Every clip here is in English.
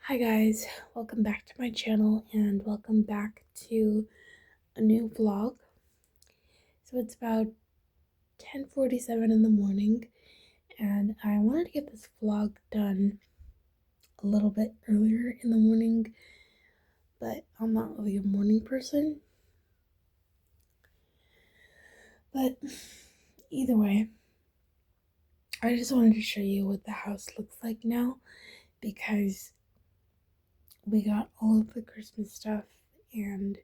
Hi guys, welcome back to my channel and welcome back to a new vlog. So it's about 10:47 in the morning and I wanted to get this vlog done a little bit earlier in the morning, but I'm not really a morning person. But either way, I just wanted to show you what the house looks like now because we got all of the Christmas stuff and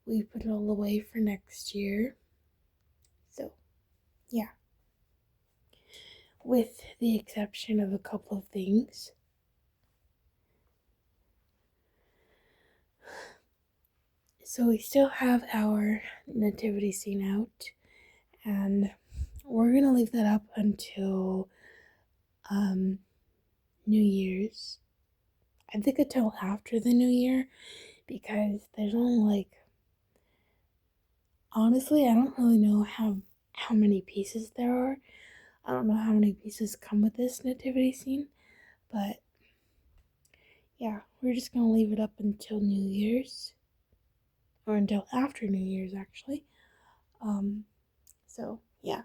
we put it all away for next year. So yeah, with the exception of a couple of things. So we still have our nativity scene out, and we're gonna leave that up until New Year's. I think until after the New Year, because there's only honestly, I don't really know how many pieces there are. I don't know how many pieces come with this nativity scene, but yeah, we're just gonna leave it up until New Year's, or until after New Year's actually. So yeah.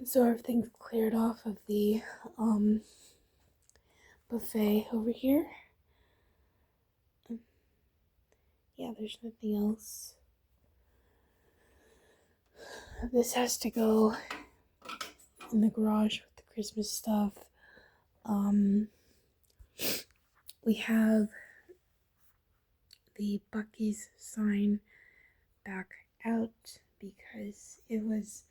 So everything's cleared off of the buffet over here. Yeah, there's nothing else. This has to go in the garage with the Christmas stuff. We have the Buc-ee's sign back out because it was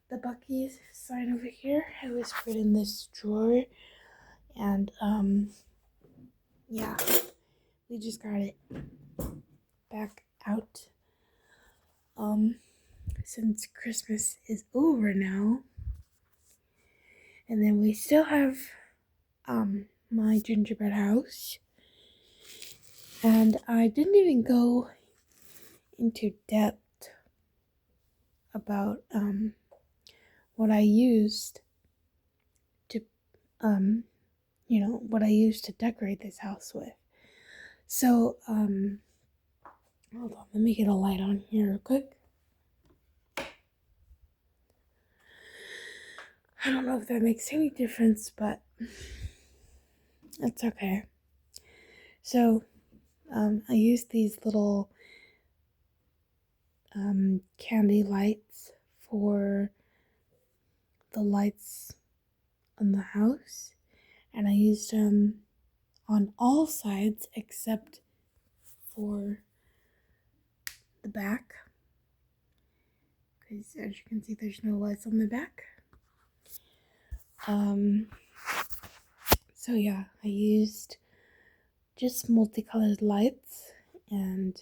the Buc-ee's sign over here. It was put in this drawer, and yeah, we just got it back out. Since Christmas is over now. And then we still have my gingerbread house. And I didn't even go into depth about what I used to what I used to decorate this house with. So hold on, let me get a light on here real quick. I don't know if that makes any difference, but it's okay. So I used these little candy lights for the lights on the house, and I used them on all sides except for the back, because as you can see there's no lights on the back. So yeah, I used just multicolored lights, and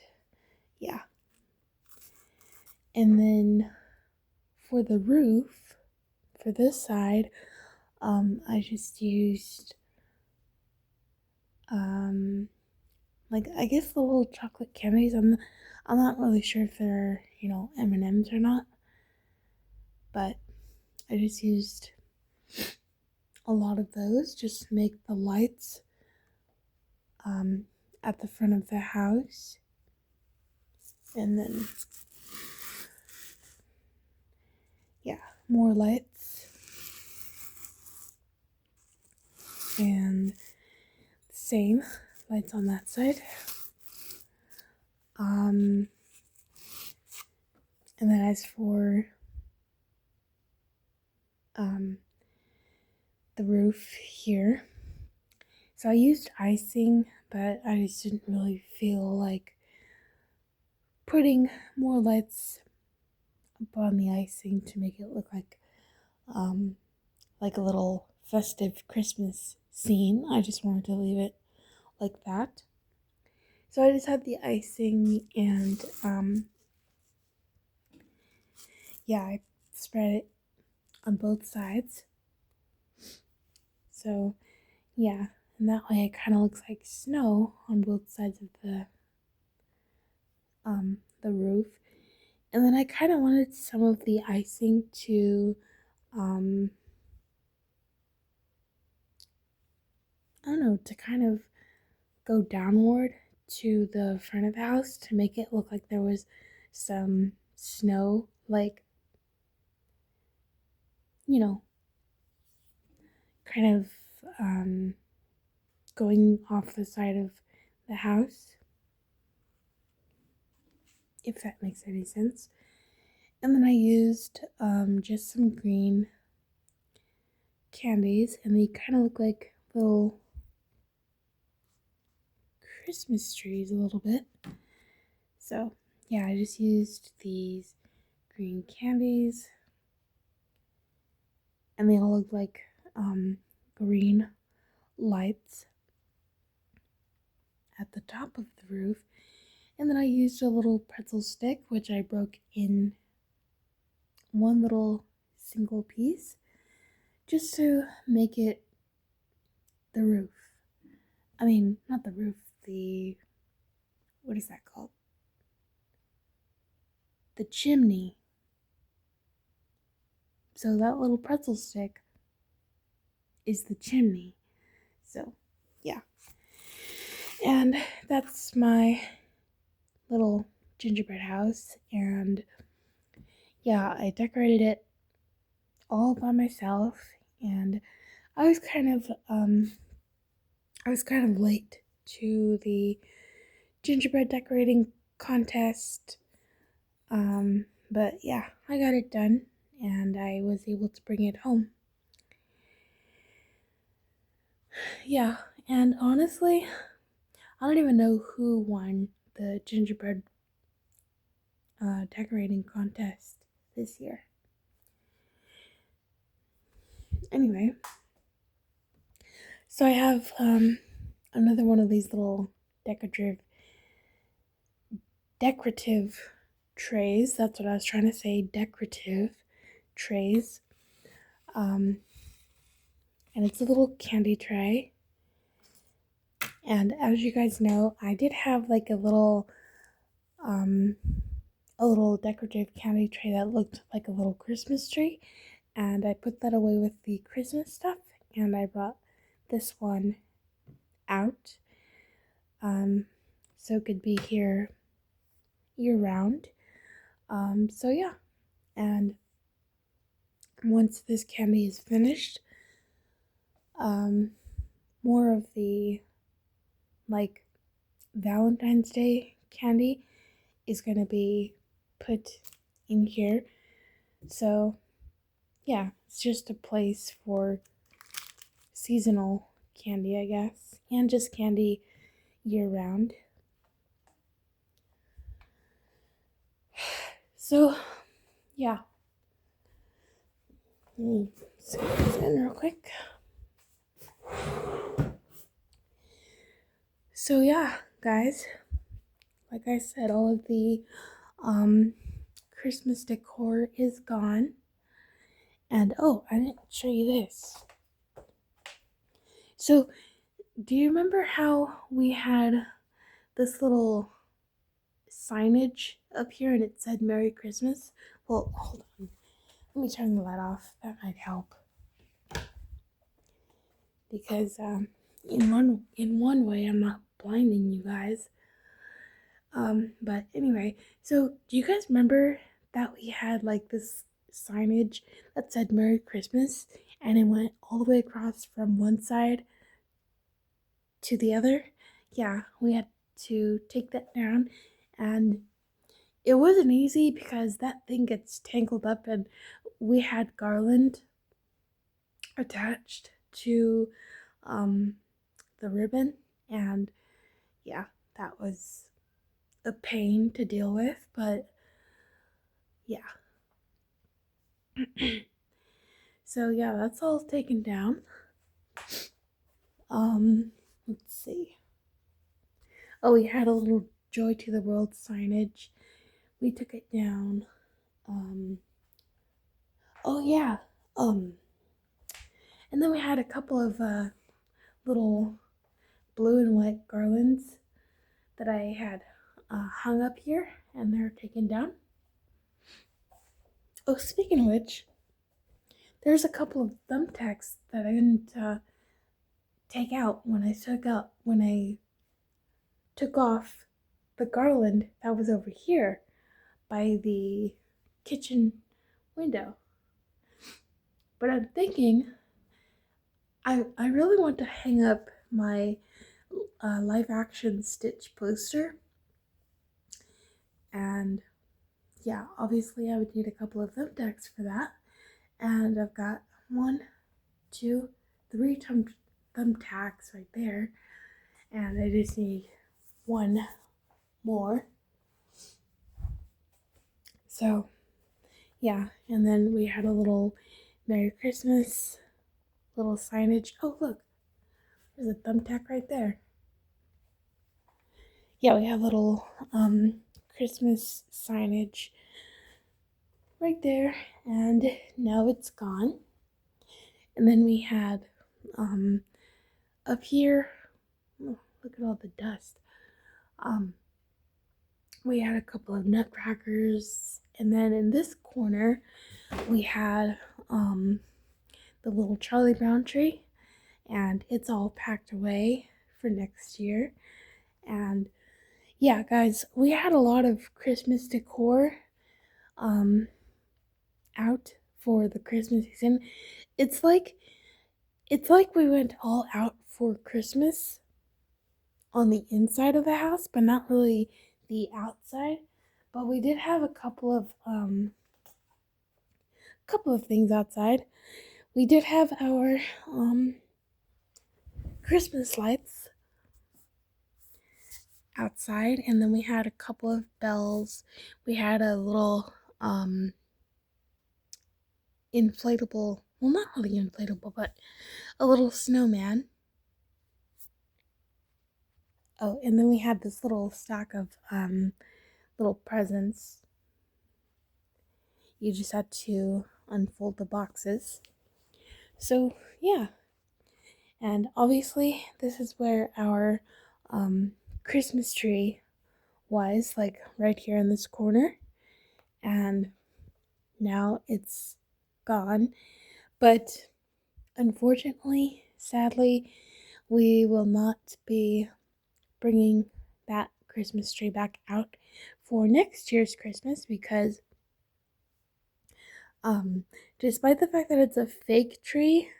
yeah. And then for the roof, for this side, I just used I guess the little chocolate candies. I'm not really sure if they're M&Ms or not, but I just used a lot of those just to make the lights at the front of the house. And then yeah, more lights, and same lights on that side. And then as for the roof here, so I used icing, but I just didn't really feel like putting more lights upon the icing to make it look like a little festive Christmas scene. I just wanted to leave it like that. So I just had the icing, and yeah, I spread it on both sides. So yeah, and that way it kind of looks like snow on both sides of the roof. And then I kind of wanted some of the icing to I don't know, to kind of go downward to the front of the house to make it look like there was some snow, like, you know, kind of going off the side of the house, if that makes any sense. And then I used just some green candies, and they kind of look like little Christmas trees a little bit. So yeah, I just used these green candies, and they all look like green lights at the top of the roof. And then I used a little pretzel stick, which I broke in one little single piece just to make it the roof. I mean, not the roof, what is that called? The chimney. So that little pretzel stick is the chimney. So, yeah. And that's my little gingerbread house. And yeah, I decorated it all by myself. And I was kind of late to the gingerbread decorating contest. But yeah, I got it done and I was able to bring it home. Yeah, and honestly, I don't even know who won the gingerbread decorating contest this year. Anyway, so I have another one of these little decorative trays. That's what I was trying to say, decorative trays. And it's a little candy tray. And as you guys know, I did have like a little decorative candy tray that looked like a little Christmas tree, and I put that away with the Christmas stuff, and I brought this one out so it could be here year round. So yeah, and once this candy is finished, more of the like Valentine's Day candy is gonna be put in here. So yeah, it's just a place for seasonal candy, I guess, and just candy year round. So yeah, let me scoot this in real quick. So yeah, guys, like I said, all of the Christmas decor is gone. And oh, I didn't show you this. So, do you remember how we had this little signage up here and it said Merry Christmas? Well, hold on. Let me turn the light off. That might help. Because in one way I'm not blinding you guys. But anyway, so do you guys remember that we had like this signage that said Merry Christmas and it went all the way across from one side to the other? Yeah, we had to take that down, and it wasn't easy because that thing gets tangled up, and we had garland attached to the ribbon, and yeah, that was a pain to deal with, but yeah. So yeah, that's all taken down. Let's see. Oh, we had a little Joy to the World signage. We took it down. Oh yeah. And then we had a couple of little blue and white garlands that I had hung up here, and they're taken down. Oh, speaking of which, there's a couple of thumbtacks that I didn't take out when I took off the garland that was over here by the kitchen window. But I'm thinking I really want to hang up my live action Stitch poster. And yeah, obviously I would need a couple of thumbtacks for that. And I've got 1, 2, 3 thumbtacks right there. And I just need one more. So yeah, and then we had a little Merry Christmas little signage. Oh look, there's a thumbtack right there. Yeah, we have little Christmas signage right there, and now it's gone. And then we had up here, oh, look at all the dust. We had a couple of nutcrackers, and then in this corner we had the little Charlie Brown tree, and it's all packed away for next year. And yeah, guys, we had a lot of Christmas decor out for the Christmas season. It's like we went all out for Christmas on the inside of the house, but not really the outside. But we did have a couple of things outside. We did have our Christmas lights outside, and then we had a couple of bells. We had a little inflatable, well, not really inflatable, but a little snowman. Oh, and then we had this little stack of little presents. You just had to unfold the boxes. So yeah, and obviously this is where our Christmas tree was, like right here in this corner, and now it's gone. But unfortunately, sadly, we will not be bringing that Christmas tree back out for next year's Christmas because despite the fact that it's a fake tree,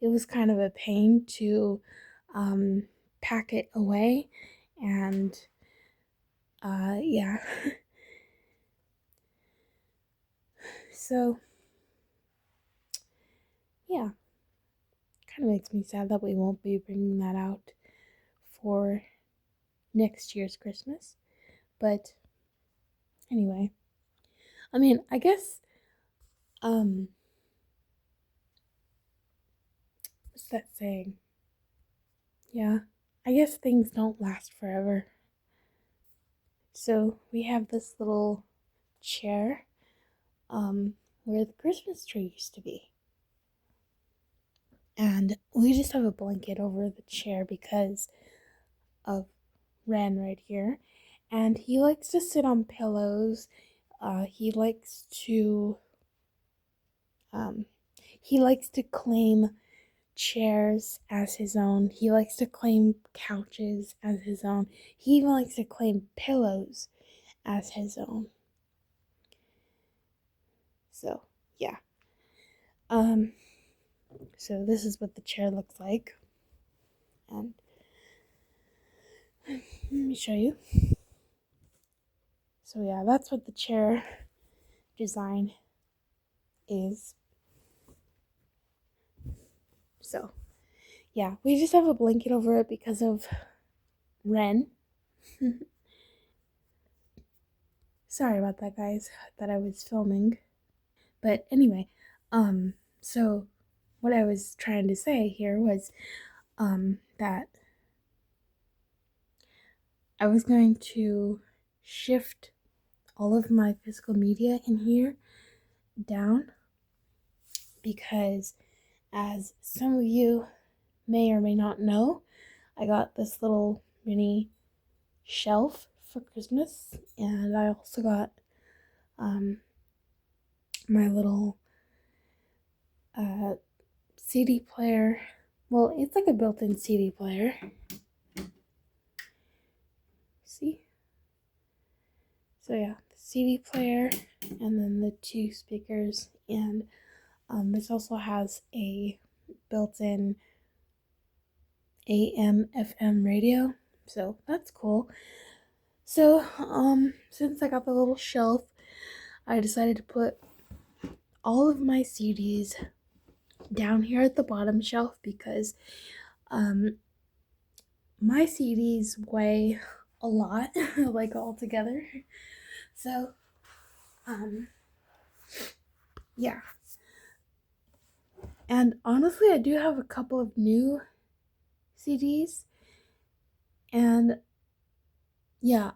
it was kind of a pain to pack it away. And yeah. So yeah, kind of makes me sad that we won't be bringing that out for next year's Christmas. But anyway, I mean, I guess what's that saying? Yeah, I guess things don't last forever. So we have this little chair where the Christmas tree used to be. And we just have a blanket over the chair because of Ren right here. And he likes to sit on pillows. He likes to claim chairs as his own. He likes to claim couches as his own. He even likes to claim pillows as his own. So, yeah. So this is what the chair looks like. And let me show you. So yeah, that's what the chair design is. So yeah, we just have a blanket over it because of Ren. Sorry about that, guys. That I was filming. But anyway, so what I was trying to say here was that I was going to shift all of my physical media in here down because, as some of you may or may not know, I got this little mini shelf for Christmas, and I also got my little CD player well, it's like a built-in CD player. See? So yeah, the CD player and then the 2 speakers, and this also has a built-in AM FM radio. So that's cool. So since I got the little shelf, I decided to put all of my CDs down here at the bottom shelf because my CDs weigh a lot, like all together. So yeah. And honestly, I do have a couple of new CDs, and yeah,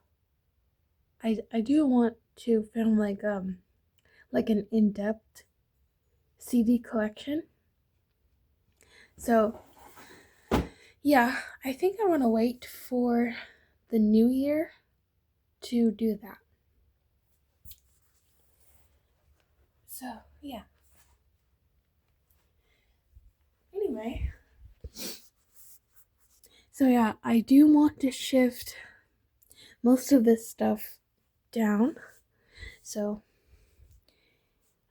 I do want to film like an in-depth CD collection. So yeah, I think I want to wait for the new year to do that. So yeah. Anyway, so yeah, I do want to shift most of this stuff down. So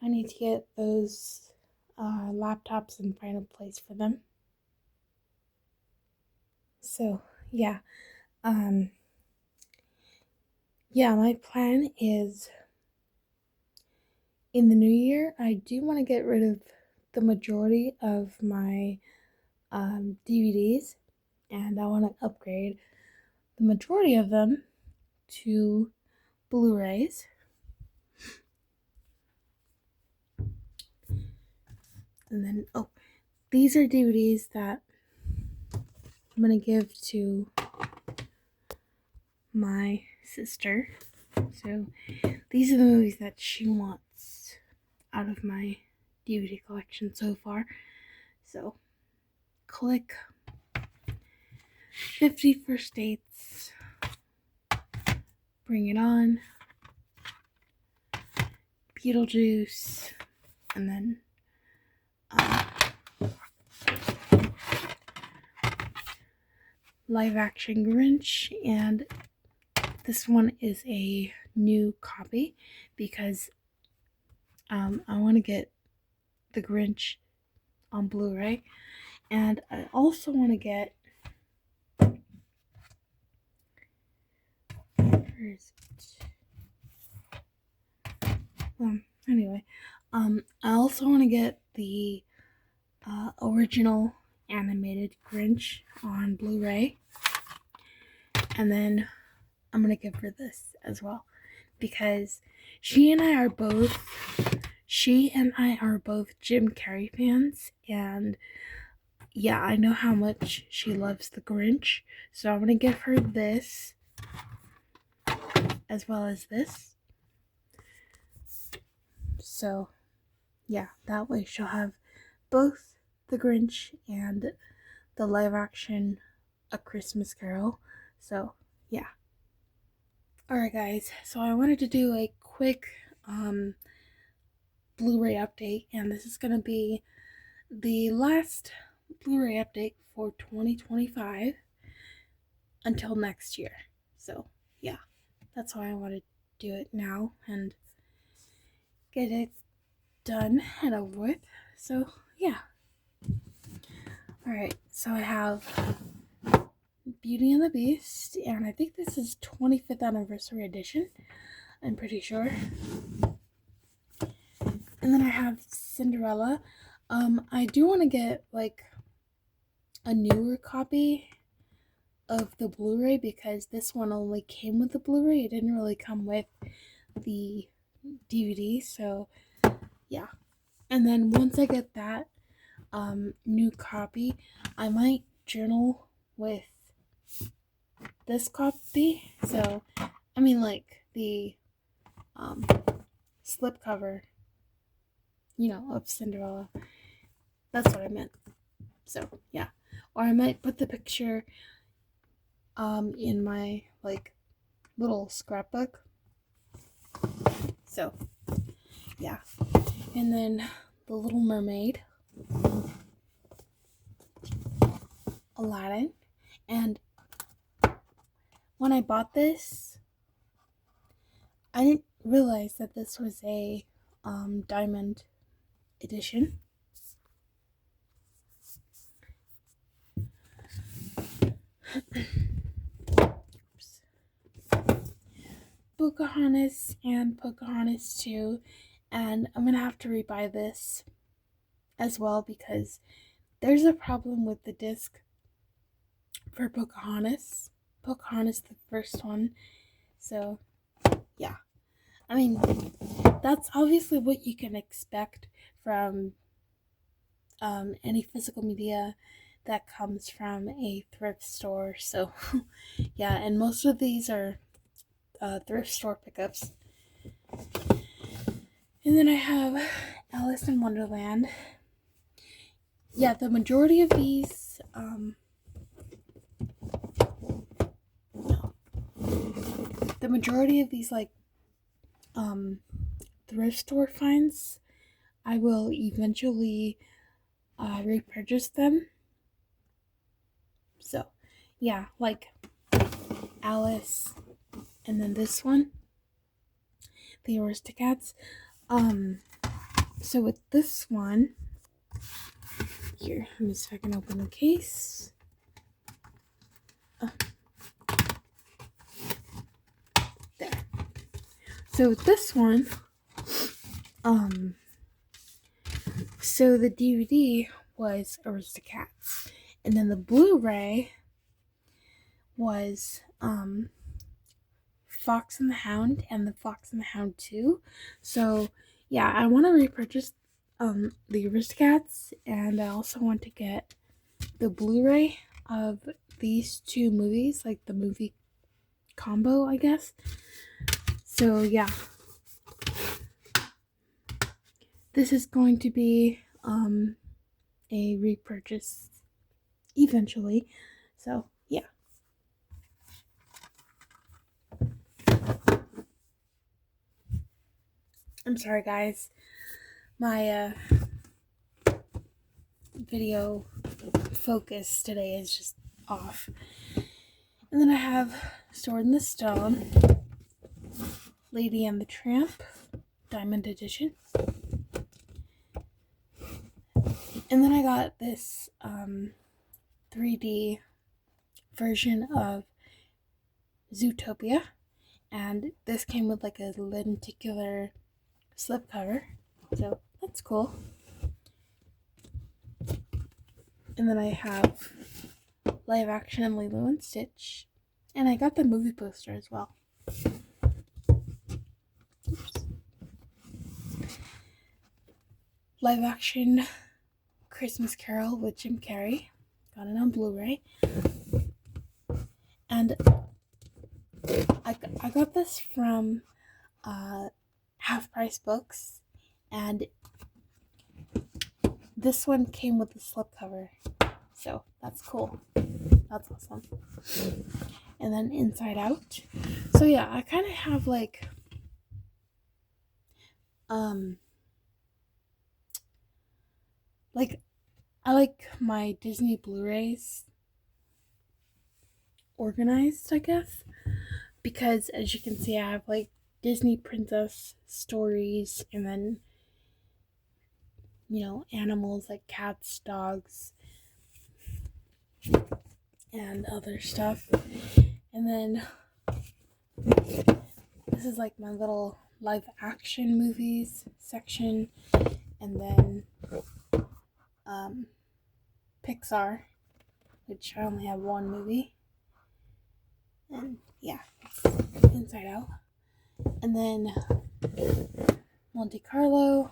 I need to get those laptops and find a place for them. So yeah, yeah, my plan is in the new year, I do want to get rid of the majority of my DVDs, and I want to upgrade the majority of them to Blu-rays. And then, oh, these are DVDs that I'm going to give to my sister. So these are the movies that she wants out of my DVD collection so far. So click 50 First Dates, Bring It On, Beetlejuice, and then live action Grinch. And this one is a new copy because I want to get the Grinch on Blu-ray, and I also want to get anyway, I also want to get the original animated Grinch on Blu-ray, and then I'm gonna give her this as well because she and I are both Jim Carrey fans, and yeah, I know how much she loves the Grinch, so I'm gonna give her this as well as this. So yeah, that way she'll have both the Grinch and the live action A Christmas Carol. So yeah. Alright guys, so I wanted to do a quick Blu-ray update, and this is gonna be the last Blu-ray update for 2025 until next year. So yeah, that's why I want to do it now and get it done and over with. So yeah. Alright, so I have Beauty and the Beast, and I think this is 25th anniversary edition, I'm pretty sure. And then I have Cinderella. I do want to get like a newer copy of the Blu-ray because this one only came with the Blu-ray. It didn't really come with the DVD, so yeah. And then once I get that new copy, I might journal with this copy. So I mean, like the slipcover, of Cinderella. That's what I meant. So yeah, or I might put the picture in my like little scrapbook. So yeah, and then the Little Mermaid. Aladdin, and when I bought this, I didn't realize that this was a diamond edition. Pocahontas and Pocahontas 2, and I'm gonna have to rebuy this as well because there's a problem with the disc for Pocahontas. Pocahontas, the first one. So, yeah. I mean, that's obviously what you can expect from any physical media that comes from a thrift store. So, yeah, and most of these are thrift store pickups. And then I have Alice in Wonderland. Yeah, the majority of these, like thrift store finds, I will eventually repurchase them. So, yeah, like Alice, and then this one, the Aristocats. So with this one, here, let me see if I can open the case. There. So with this one, so the DVD was Aristocats, and then the Blu-ray was Fox and the Hound and the Fox and the Hound 2. So yeah, I want to repurchase the Aristocats, and I also want to get the Blu-ray of these two movies, like the movie combo, I guess. So yeah, this is going to be a repurchase eventually. So yeah. I'm sorry guys, my video focus today is just off. And then I have Sword in the Stone, Lady and the Tramp, Diamond Edition. And then I got this 3D version of Zootopia, and this came with like a lenticular slipcover, so that's cool. And then I have live action Lilo and Stitch, and I got the movie poster as well. Oops. Live action Christmas Carol with Jim Carrey, got it on Blu-ray. And I got this from Half Price Books, and this one came with the slipcover, so that's cool. That's awesome. And then Inside Out. So yeah, I kind of have like I like my Disney Blu-rays organized, I guess, because as you can see, I have like Disney princess stories, and then animals like cats, dogs, and other stuff. And then this is like my little live action movies section, and then Pixar, which I only have one movie, and yeah, it's Inside Out. And then Monte Carlo,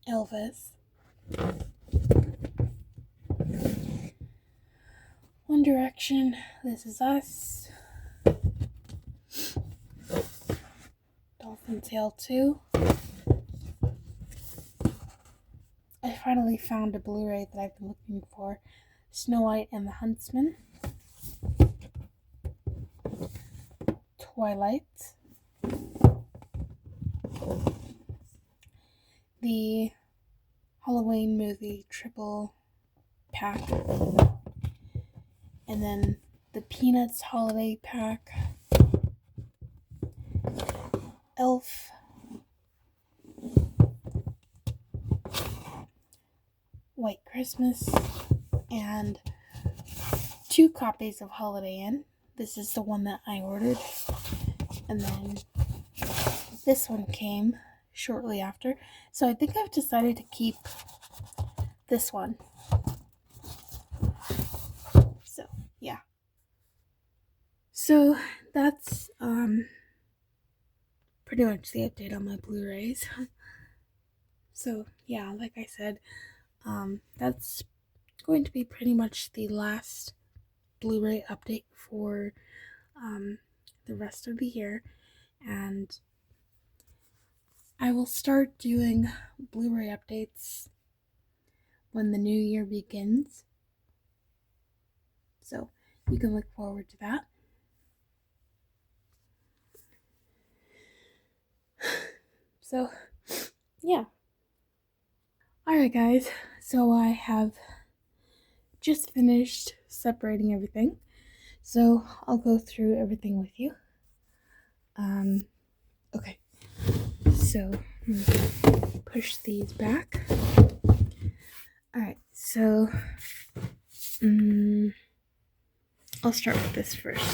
Elvis, One Direction, This Is Us, Dolphin Tale 2. I finally found a Blu-ray that I've been looking for, Snow White and the Huntsman, Twilight, the Halloween movie triple pack. And then the Peanuts holiday pack. Elf. White Christmas. And 2 copies of Holiday Inn. This is the one that I ordered. And then this one came shortly after. So I think I've decided to keep this one. So, yeah. So that's pretty much the update on my Blu-rays. So, yeah, like I said, that's going to be pretty much the last Blu-ray update for the rest of the year, and I will start doing Blu-ray updates when the new year begins, so you can look forward to that. So, yeah. Alright guys, so I have just finished separating everything, so I'll go through everything with you. Okay, so I'm gonna push these back. Alright, so I'll start with this first.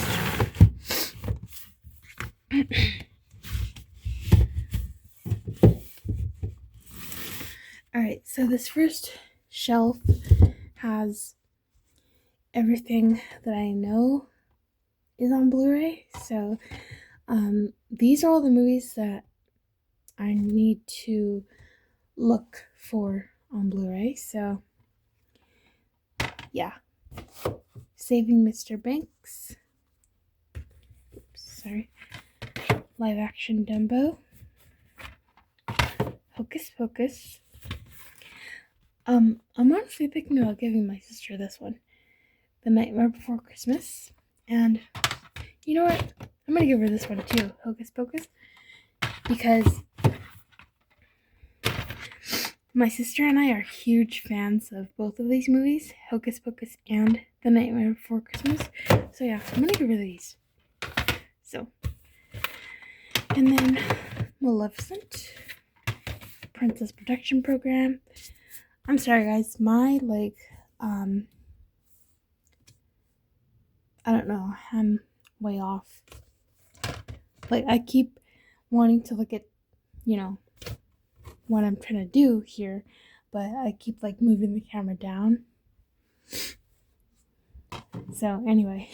Alright, so this first shelf has everything that I know is on Blu-ray. So these are all the movies that I need to look for on Blu-ray. So yeah, Saving Mr. Banks. Oops, sorry. Live action Dumbo. Hocus Pocus. I'm honestly thinking about giving my sister this one, The Nightmare Before Christmas, and you know what? I'm gonna give her this one too, Hocus Pocus, because my sister and I are huge fans of both of these movies, Hocus Pocus and The Nightmare Before Christmas. So yeah, I'm gonna give her these. So, and then Maleficent, Princess Protection Program. I'm sorry guys, my I don't know, I'm way off. Like, I keep wanting to look at, what I'm trying to do here, but I keep moving the camera down. So anyway,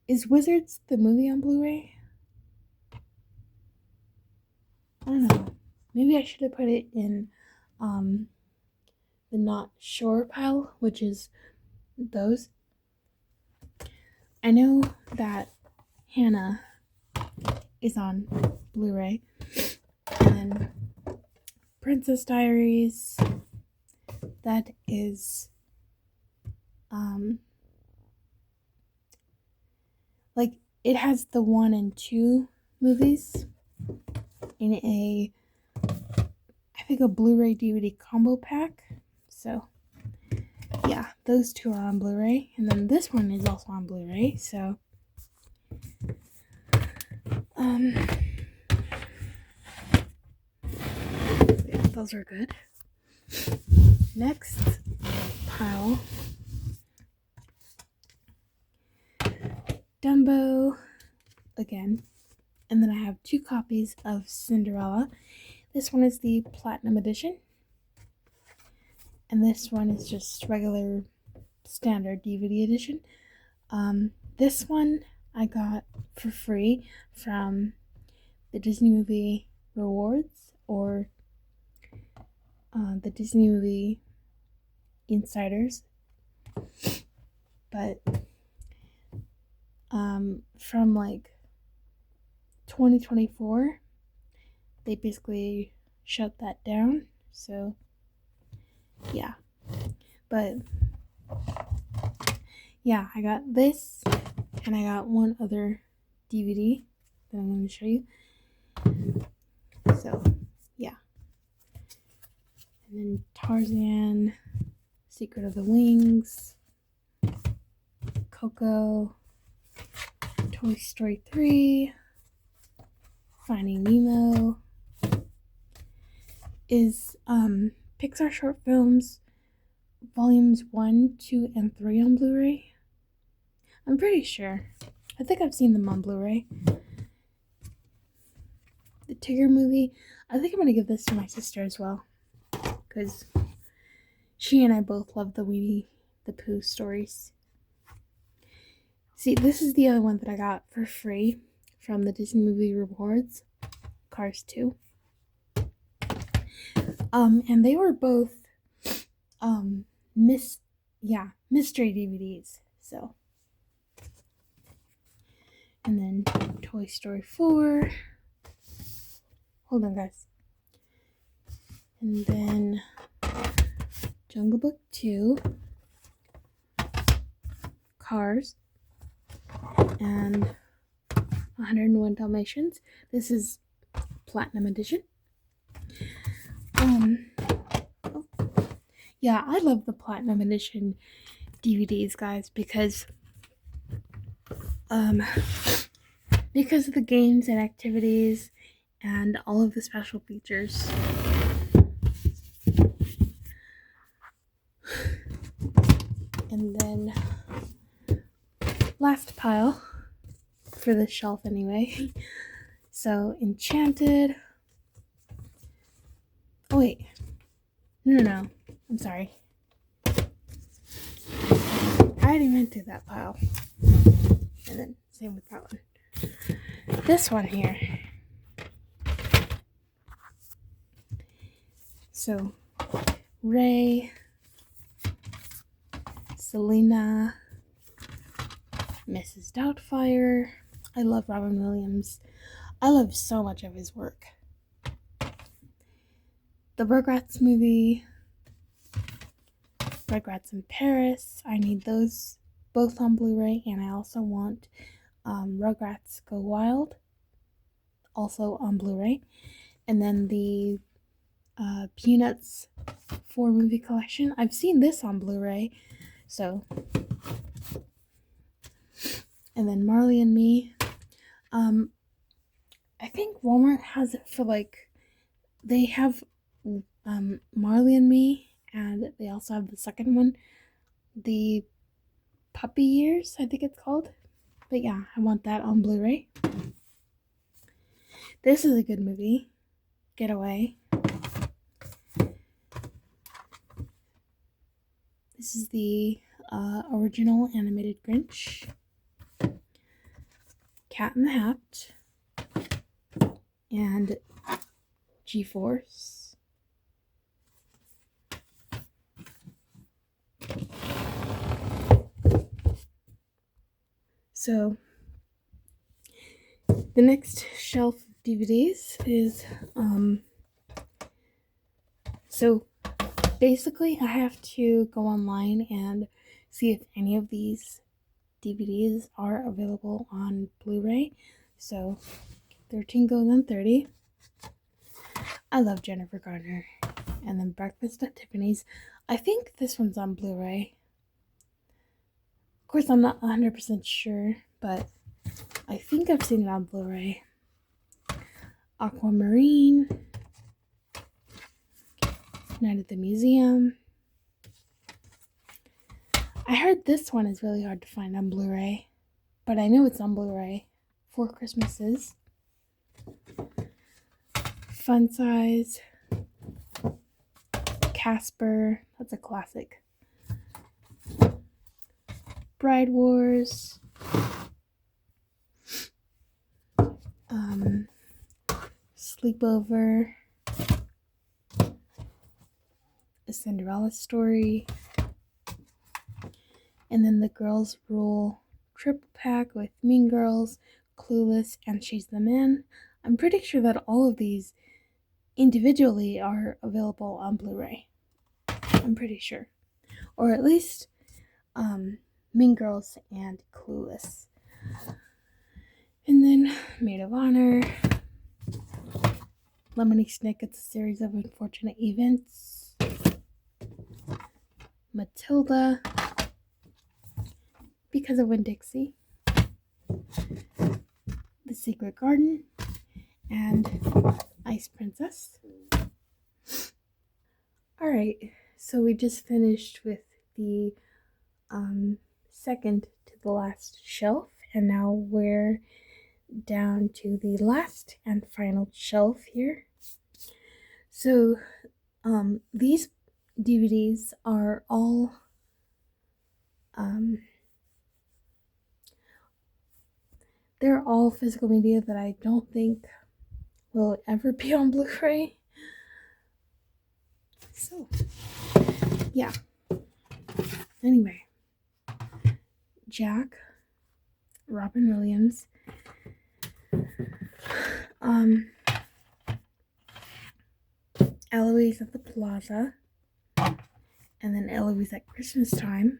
is Wizards the movie on Blu-ray? I don't know. Maybe I should have put it in the not sure pile, which is those. I know that Hannah is on Blu-ray, and then Princess Diaries, that is it has the 1 and 2 movies in a Blu-ray DVD combo pack. So yeah, those 2 are on Blu-ray, and then this one is also on Blu-ray. So yeah, those are good. Next pile, Dumbo again, and then I have 2 copies of Cinderella. This one is the Platinum Edition, and this one is just regular standard DVD edition. This one I got for free from the Disney Movie Rewards, or the Disney Movie Insiders. But from 2024, they basically shut that down. So yeah, but yeah, I got this, and I got one other DVD that I'm going to show you. So yeah, And then Tarzan, Secret of the Wings, Coco, Toy Story 3, Finding Nemo, is Pixar Short Films Volumes 1, 2, and 3 on Blu-ray. I'm pretty sure. I think I've seen them on Blu-ray. The Tigger movie, I think I'm going to give this to my sister as well, because she and I both love the Winnie the Pooh stories. See, this is the other one that I got for free from the Disney Movie Rewards, Cars 2. And they were both mystery DVDs. So, and then Toy Story 4. Hold on, guys. And then Jungle Book 2, Cars, and 101 Dalmatians. This is Platinum Edition. Yeah, I love the Platinum Edition DVDs, guys, because of the games and activities and all of the special features. And then last pile for this shelf anyway. So Enchanted. Oh wait. No. I'm sorry. I already went through that pile. And then same with that one. This one here. So Ray, Selena, Mrs. Doubtfire. I love Robin Williams. I love so much of his work. The Rugrats movie, Rugrats in Paris. I need those both on Blu-ray, and I also want Rugrats Go Wild, also on Blu-ray. And then the Peanuts 4 movie collection. I've seen this on Blu-ray, so. And then Marley and Me. I think Walmart has it for they have Marley and Me, and they also have the second one, the Puppy Years, I think it's called. But yeah, I want that on Blu-ray. This is a good movie. Getaway. This is the original animated Grinch. Cat in the Hat. And G-Force. So the next shelf of DVDs is so basically I have to go online and see if any of these DVDs are available on Blu-ray. So 13 Going on 30. I love Jennifer Garner. And then Breakfast at Tiffany's. I think this one's on Blu-ray. Of course, I'm not 100% sure, but I think I've seen it on Blu-ray. Aquamarine. Night at the Museum. I heard this one is really hard to find on Blu-ray, but I know it's on Blu-ray. 4 Christmases. Fun Size. Casper, that's a classic. Bride Wars. Sleepover. A Cinderella Story. And then the Girls Rule triple pack with Mean Girls, Clueless, and She's the Man. I'm pretty sure that all of these individually are available on Blu-ray. I'm pretty sure. Or at least Mean Girls and Clueless. And then Maid of Honor. Lemony Snicket, It's a Series of Unfortunate Events. Matilda, Because of Winn-Dixie, The Secret Garden, and Ice Princess. Alright, so we just finished with the second to the last shelf, and now we're down to the last and final shelf here. So these DVDs are all they're all physical media that I don't think will ever be on Blu-ray. So yeah. Anyway, Jack, Robin Williams, Eloise at the Plaza, and then Eloise at Christmas Time,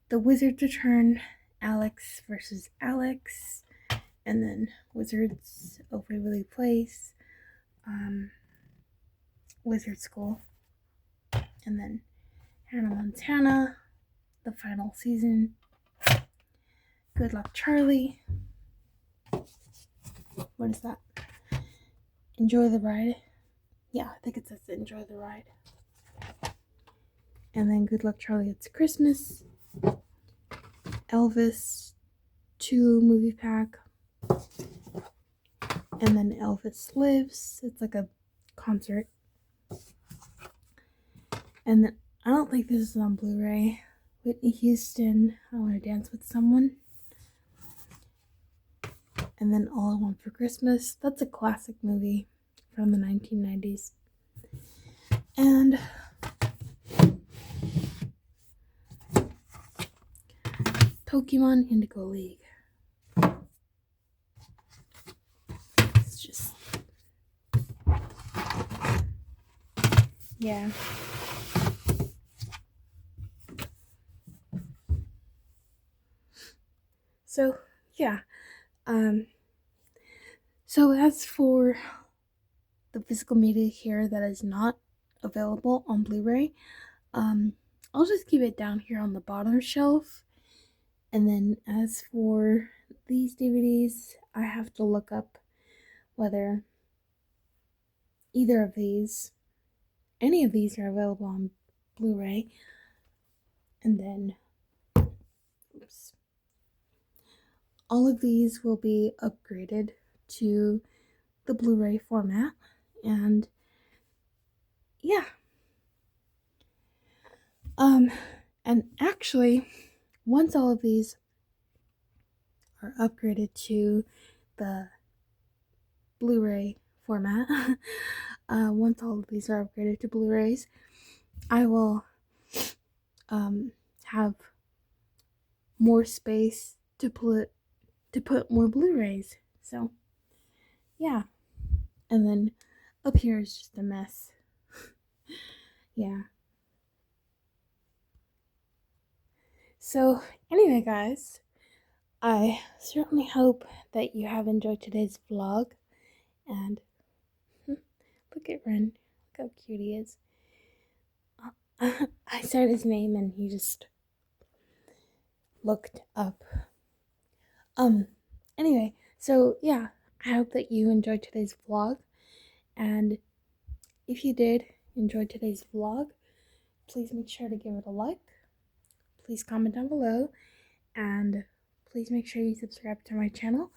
The Wizards Return, Alex versus Alex, and then Wizards of Waverly Place, Wizard School, and then Hannah Montana, the final season, Good Luck Charlie. What is that? Enjoy the Ride. Yeah, I think it says Enjoy the Ride. And then Good Luck Charlie, It's Christmas. Elvis 2 movie pack. And then Elvis Lives. It's like a concert. And then I don't think this is on Blu-ray. Whitney Houston, I Want to Dance with Someone. And then All I Want for Christmas. That's a classic movie from the 1990s. And Pokemon Indigo League. It's just, yeah. So yeah. So as for the physical media here that is not available on Blu-ray, I'll just keep it down here on the bottom shelf. And then as for these DVDs, I have to look up whether either of these, any of these are available on Blu-ray. And then, oops, all of these will be upgraded to the Blu-ray format. And yeah. And actually, once all of these are upgraded to the Blu-ray format, once all of these are upgraded to Blu-rays, I will have more space to put more Blu-rays. So yeah. And then up here is just a mess. Yeah. So anyway, guys, I certainly hope that you have enjoyed today's vlog. And look at Ren. Look how cute he is. I said his name and he just looked up. Anyway, so yeah, I hope that you enjoyed today's vlog. And if you did enjoy today's vlog, please make sure to give it a like. Please comment down below. And please make sure you subscribe to my channel.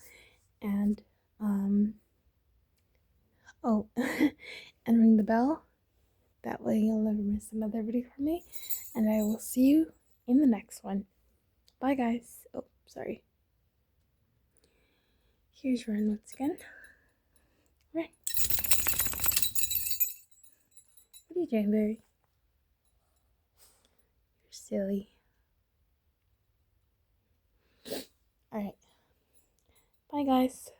And, oh, and ring the bell. That way you'll never miss another video from me. And I will see you in the next one. Bye, guys. Oh, sorry. Here's Ren once again. Ren. What are you doing, baby? You're silly. Alright. Bye, guys.